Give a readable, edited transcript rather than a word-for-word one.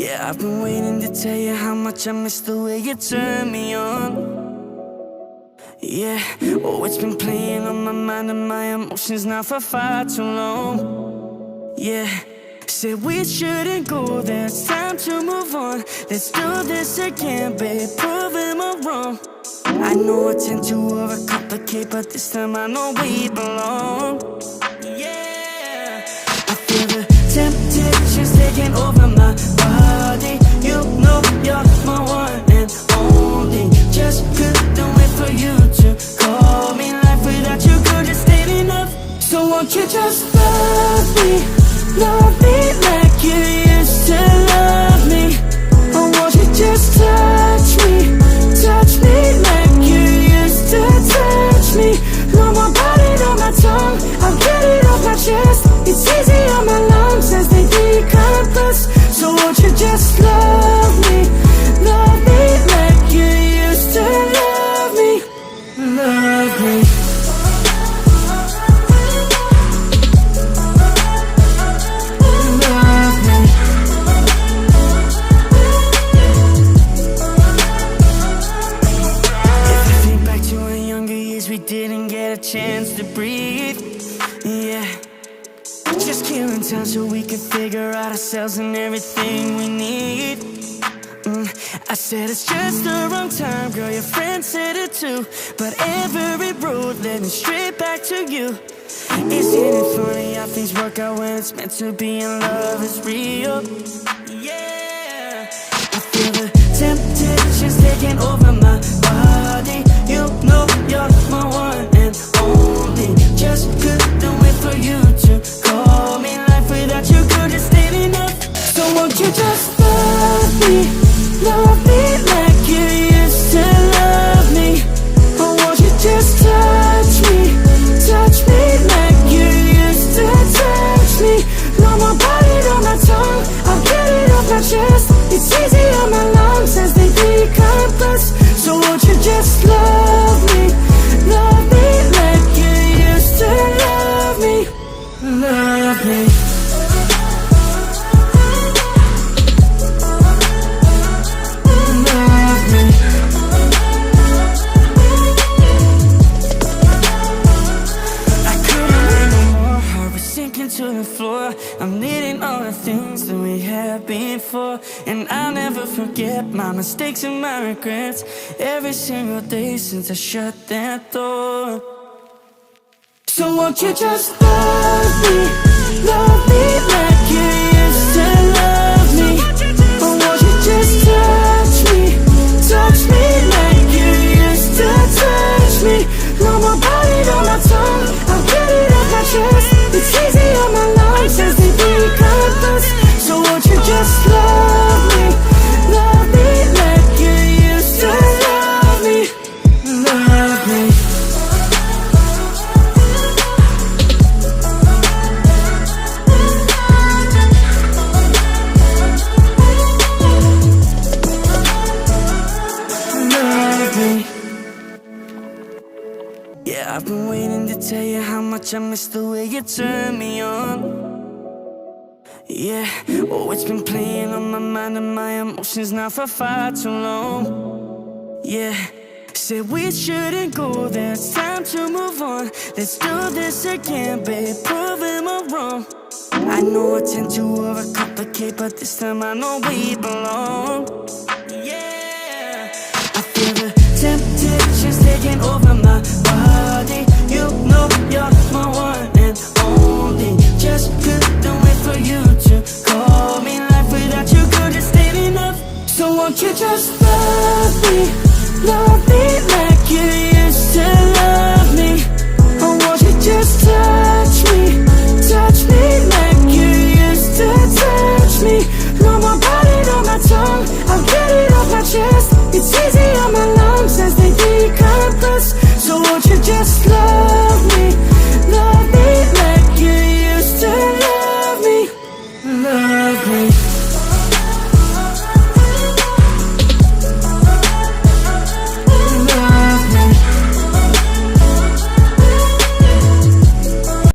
Yeah, I've been waiting to tell you how much I miss the way you turn me on. Yeah, oh, it's been playing on my mind and my emotions now for far too long. Yeah, said we shouldn't go there, it's time to move on. Let's do this again, babe, proving me wrong. I know I tend to overcomplicate, but this time I know we belong. Yeah, I feel the temptation's taking over my body. You know you're my one and only. Just couldn't wait for you to call me. Life without you, girl, just ain't enough. So won't you just love me like you used to love me? Or won't you just touch me like you used to touch me? No more biting on my tongue, I'll get it off my chest. It's easy on my lungs as they decompress. So won't you just love me like you used to love me? Love me. We didn't get a chance to breathe. Yeah, just killing time so we could figure out ourselves and everything we need. I said it's just the wrong time, girl, your friend said it too. But every road led me straight back to you. Isn't it funny how things work out when it's meant to be and love is real? Yeah, I feel the temptation's taking over my body. You know you're my one and only. Just couldn't wait for you to call me. Life without you, girl, just ain't enough. So won't you just love me like you used to love me? Or won't you just touch me like you used to touch me? No more biting on my tongue, I'll get it off my chest. It's easy on my lungs as they decompress. So won't you just love me like you used to love me? Love me. To the floor, I'm needing all the things that we had before. And I'll never forget my mistakes and my regrets every single day since I shut that door. So won't you just love me like you used to love me? Or won't you just touch me like you used to touch me? No more biting on my tongue, I'll get it off my chest. It's easy on my lungs as they decompress. So won't you just love me like you used to love me? Love me. Love me. Yeah, I've been waiting to tell you how much I miss the way you turn me on. Yeah, oh, it's been playing on my mind and my emotions now for far too long. Yeah, said we shouldn't go there, it's time to move on. Let's do this again, babe, proving me wrong. I know I tend to overcomplicate, but this time I know we belong. Yeah, I feel the temptation's taking over my body. You know you're my one and only. Just couldn't wait for you to call me. Life without you, girl, just ain't enough. So won't you just love me